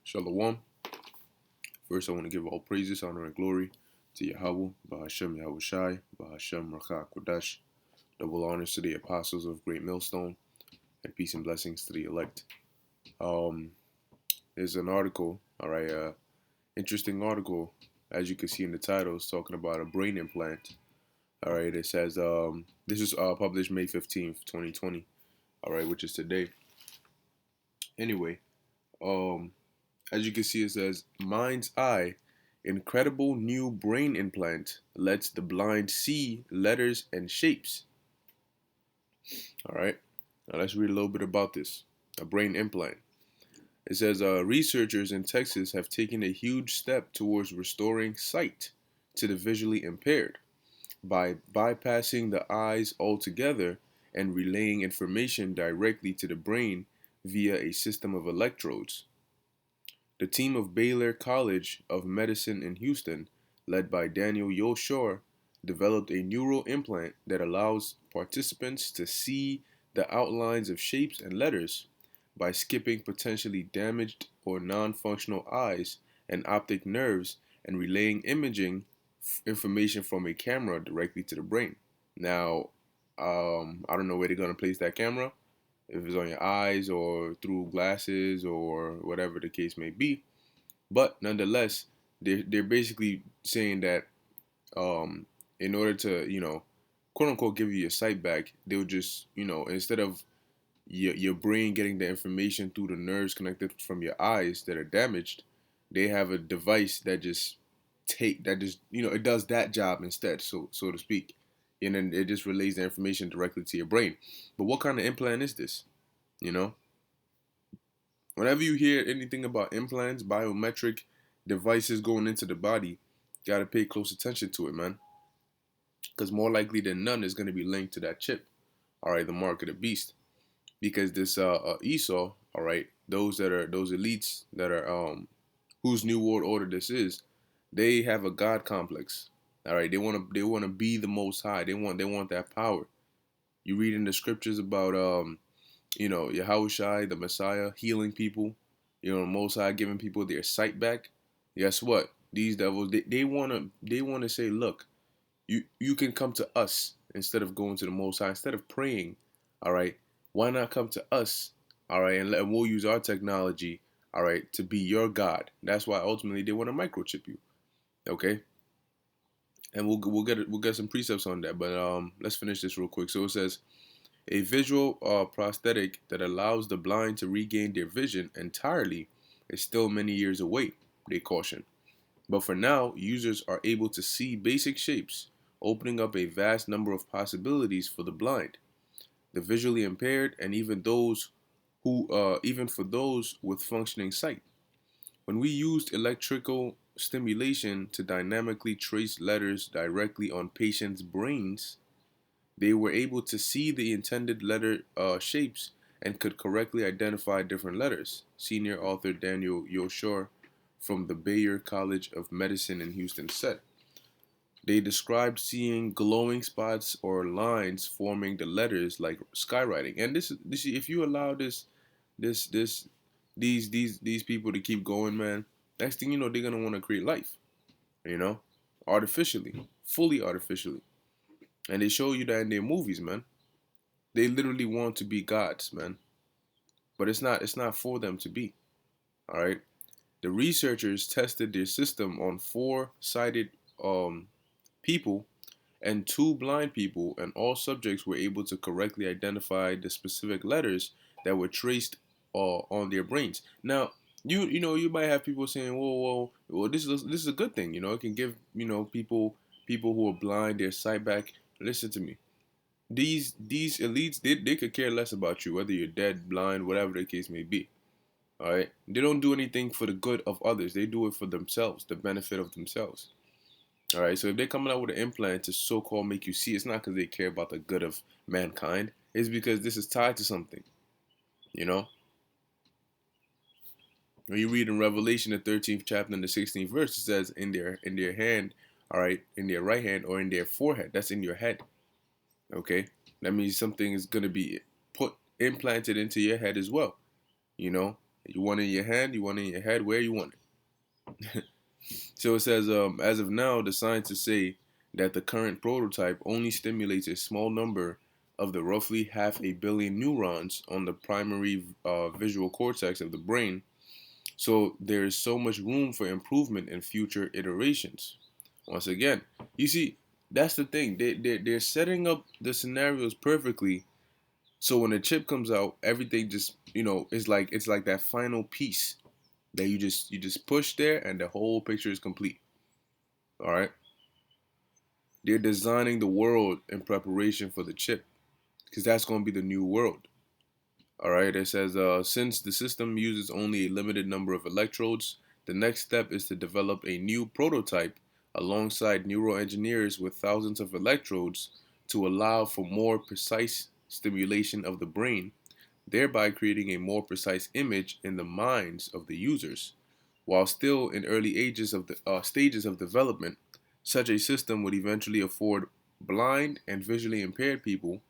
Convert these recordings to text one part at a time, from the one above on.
Shalom. First, I want to give all praises, honor, and glory to Yahweh, Bahashem Yahushai, Bahashem Rakah Kodash. Double honors to the apostles of Great Millstone, and peace and blessings to the elect. Um, there's an article, all right, interesting article, as you can see in the title, it's talking about a brain implant. All right, it says this is published May 15th, 2020. All right, which is today. Anyway, um, as you can see, it says Mind's Eye, incredible new brain implant lets the blind see letters and shapes. All right, now let's read a little bit about this. A brain implant. It says researchers in Texas have taken a huge step towards restoring sight to the visually impaired by bypassing the eyes altogether and relaying information directly to the brain via a system of electrodes. The team of Baylor College of Medicine in Houston, led by Daniel Yoshore, developed a neural implant that allows participants to see the outlines of shapes and letters by skipping potentially damaged or non-functional eyes and optic nerves and relaying imaging information from a camera directly to the brain. Now, I don't know where they're going to place that camera, if it's on your eyes or through glasses or whatever the case may be. But nonetheless, they're basically saying that in order to, quote unquote, give you your sight back, they'll just, instead of your brain getting the information through the nerves connected from your eyes that are damaged, they have a device that just it does that job instead, so to speak. And then it just relays the information directly to your brain. But what kind of implant is this? You know, whenever you hear anything about implants, biometric devices going into the body, you gotta pay close attention to it, man. Because more likely than none, is going to be linked to that chip. All right, the mark of the beast. Because this Esau, all right, those elites that are whose new world order this is, they have a god complex. All right, they want to be the most high. They want that power. You read in the scriptures about Yahushai, the Messiah, healing people, Most High giving people their sight back. Guess what? These devils, they wanna say, look, you can come to us instead of going to the Most High, instead of praying. All right, why not come to us? All right, and we'll use our technology. All right, to be your God. That's why ultimately they want to microchip you. Okay, and we'll get some precepts on that. But let's finish this real quick. So it says a visual prosthetic that allows the blind to regain their vision entirely is still many years away, they caution. But for now, users are able to see basic shapes, opening up a vast number of possibilities for the blind, the visually impaired, and even for those with functioning sight. When we used electrical stimulation to dynamically trace letters directly on patients' brains, they were able to see the intended letter shapes and could correctly identify different letters. Senior author Daniel Yoshore from the Baylor College of Medicine in Houston said. They described seeing glowing spots or lines forming the letters like skywriting. And this if you allow this this these people to keep going, man, next thing you know, they're gonna want to create life, you know, artificially, fully artificially. And they show you that in their movies, man. They literally want to be gods, man. But it's not for them to be. All right. The researchers tested their system on four sighted people and two blind people, and all subjects were able to correctly identify the specific letters that were traced on their brains. Now, you might have people saying, well, this is a good thing. It can give people who are blind their sight back. Listen to me. These elites, they could care less about you, whether you're dead, blind, whatever the case may be. All right, they don't do anything for the good of others. They do it for themselves, the benefit of themselves. All right, so if they're coming out with an implant to so-called make you see, it's not because they care about the good of mankind. It's because this is tied to something. You know, when you read in Revelation, the 13th chapter and the 16th verse, it says, in their hand, all right, in their right hand or in their forehead. That's in your head. Okay, that means something is gonna be put implanted into your head as well. You know, You want it in your hand, you want it in your head, where you want it. So it says, as of now, the scientists say that the current prototype only stimulates a small number of the roughly half a billion neurons on the primary visual cortex of the brain. So there is so much room for improvement in future iterations. Once again, you see, that's the thing. They're setting up the scenarios perfectly. So when the chip comes out, everything just it's like that final piece that you just push there, and the whole picture is complete. All right. They're designing the world in preparation for the chip because that's going to be the new world. All right. It says since the system uses only a limited number of electrodes, the next step is to develop a new prototype alongside neural engineers with thousands of electrodes to allow for more precise stimulation of the brain, thereby creating a more precise image in the minds of the users. While still in early ages of the stages of development, such a system would eventually afford blind and visually impaired people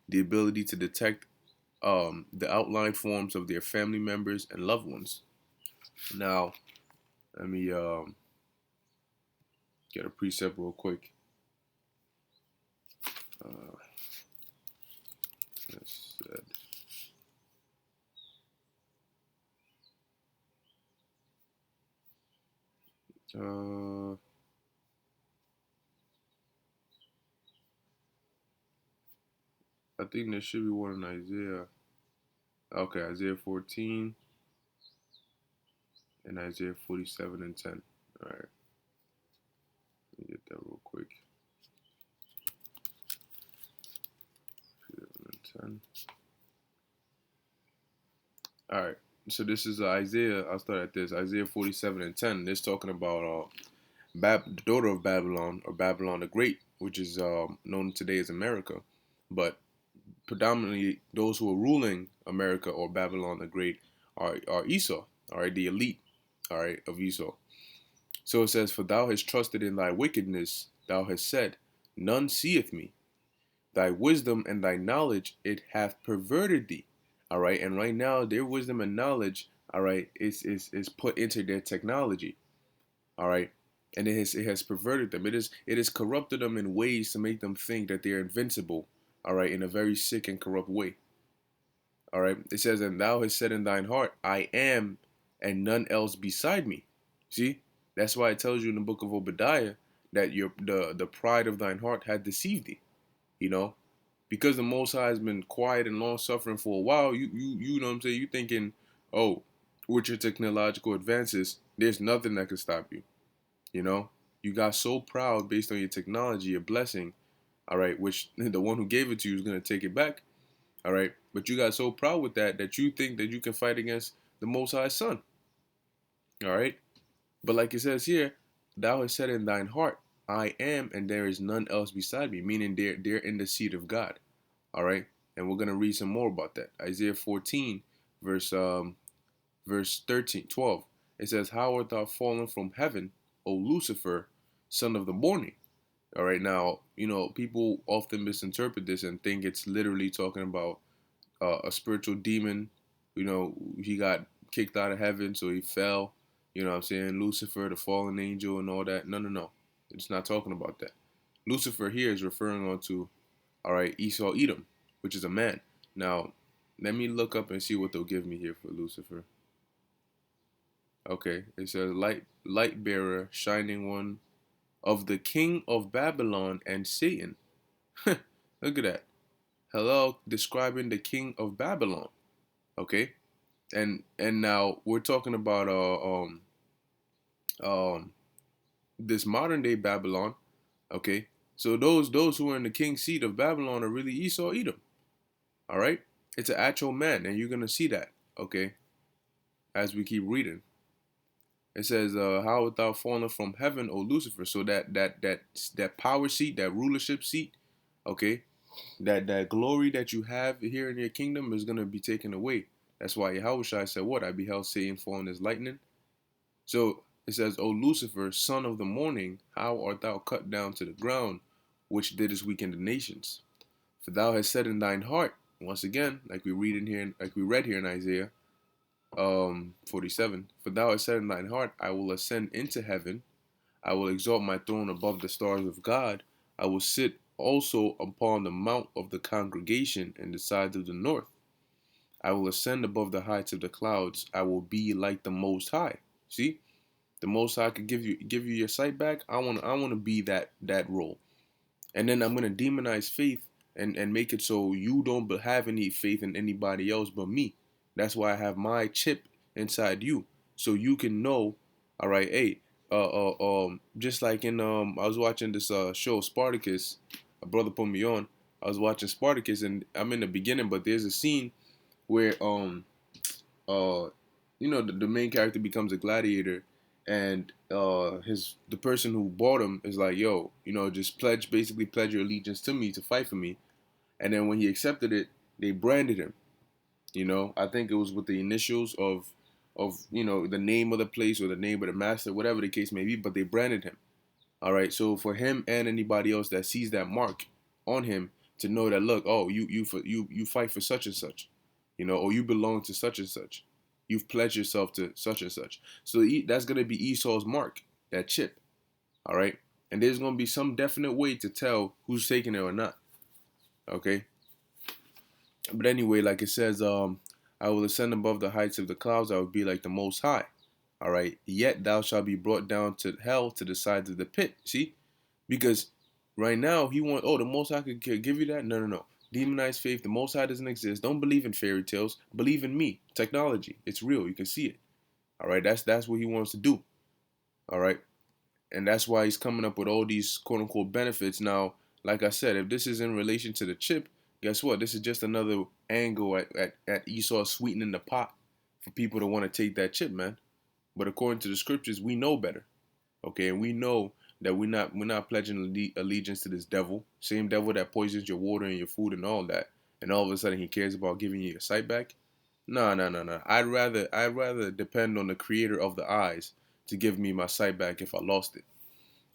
the ability to detect the outline forms of their family members and loved ones. Now, let me get a precept real quick. Uh, let's, uh, I think there should be one in Isaiah. Okay, Isaiah 14 and Isaiah 47 and 10. All right, let me get that real quick. 47 and 10. All right. So this is Isaiah. I'll start at this. Isaiah 47 and 10. This talking about the daughter of Babylon, or Babylon the Great, which is known today as America. But predominantly those who are ruling America or Babylon the Great are Esau, all right, the elite, all right, of Esau. So it says, "For thou hast trusted in thy wickedness, thou hast said, none seeth me. Thy wisdom and thy knowledge, it hath perverted thee." All right, and right now their wisdom and knowledge, all right, is put into their technology. All right, and it has perverted them. It has corrupted them in ways to make them think that they're invincible. All right, in a very sick and corrupt way. All right, it says, "And thou hast said in thine heart, I am, and none else beside me." See, that's why it tells you in the book of Obadiah that the pride of thine heart had deceived thee. You know, because the Most High has been quiet and long suffering for a while, you know what I'm saying? You thinking, oh, with your technological advances, there's nothing that can stop you. You know, you got so proud based on your technology, your blessing, all right, which the one who gave it to you is gonna take it back, all right. But you got so proud with that you think that you can fight against the Most High Son, all right. But like it says here, thou hast said in thine heart, I am, and there is none else beside me, meaning they're in the seat of God. All right, and we're gonna read some more about that. Isaiah 14, verse verse 13, 12. It says, "How art thou fallen from heaven, O Lucifer, son of the morning?" All right, now people often misinterpret this and think it's literally talking about a spiritual demon. He got kicked out of heaven, so he fell. You know what I'm saying? Lucifer, the fallen angel, and all that. No, no, no. It's not talking about that. Lucifer here is referring on to, all right, Esau Edom, which is a man. Now, let me look up and see what they'll give me here for Lucifer. Okay, it says light bearer, shining one of the king of Babylon and Satan. Look at that. Hello, describing the king of Babylon. Okay, and now we're talking about um this modern day Babylon. Okay, so those who are in the king's seat of Babylon are really Esau Edom. All right, it's an actual man, and you're gonna see that. Okay, as we keep reading, it says, "How art thou fallen from heaven, O Lucifer?" So that power seat, that rulership seat, okay, that glory that you have here in your kingdom is gonna be taken away. That's why Yahushua said, "What I beheld Satan falling as lightning." So it says, "O Lucifer, son of the morning, how art thou cut down to the ground, which didst weaken the nations? For thou hast said in thine heart," once again, like we read here in Isaiah, 47. For thou hast said in thine heart, I will ascend into heaven. I will exalt my throne above the stars of God. I will sit also upon the mount of the congregation in the sides of the north. I will ascend above the heights of the clouds. I will be like the Most High. See, the Most High could give you your sight back. I wanna be that role. And then I'm gonna demonize faith and make it so you don't have any faith in anybody else but me. That's why I have my chip inside you, so you can know. All right, hey, just like in I was watching this show Spartacus. A brother put me on. I was watching Spartacus, and I'm in the beginning, but there's a scene where uh the main character becomes a gladiator, and the person who bought him is like, yo, just pledge your allegiance to me to fight for me. And then when he accepted it, they branded him. I think it was with the initials of the name of the place or the name of the master, whatever the case may be, but they branded him. All right, so for him and anybody else that sees that mark on him to know that, look, oh, you fight for such and such, or you belong to such and such, you've pledged yourself to such and such. So that's gonna be Esau's mark, that chip. All right, and there's gonna be some definite way to tell who's taking it or not. Okay, but anyway, like it says, I will ascend above the heights of the clouds. I will be like the Most High. All right, yet thou shalt be brought down to hell, to the sides of the pit. See, because right now he want, oh, the Most High could give you that. No, no, no. Demonized faith. The Most High doesn't exist. Don't believe in fairy tales. Believe in me. Technology. It's real. You can see it. All right. That's what he wants to do. All right. And that's why he's coming up with all these quote unquote benefits. Now, like I said, if this is in relation to the chip, guess what? This is just another angle at Esau sweetening the pot for people to want to take that chip, man. But according to the scriptures, we know better. Okay, and we know that we're not pledging allegiance to this devil, same devil that poisons your water and your food and all that, and all of a sudden he cares about giving you your sight back. No, no, no, no. I'd rather depend on the creator of the eyes to give me my sight back if I lost it.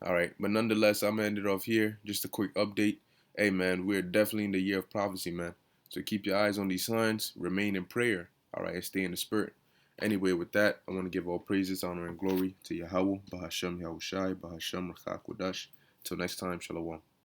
All right, but nonetheless, I'm gonna end it off here. Just a quick update. Hey man, we're definitely in the year of prophecy, man. So keep your eyes on these signs, remain in prayer, all right, and stay in the spirit. Anyway, with that, I want to give all praises, honor, and glory to Yahweh, Bahashem Yahushai, Bahashem Rakha Kodash. Till next time, Shalom.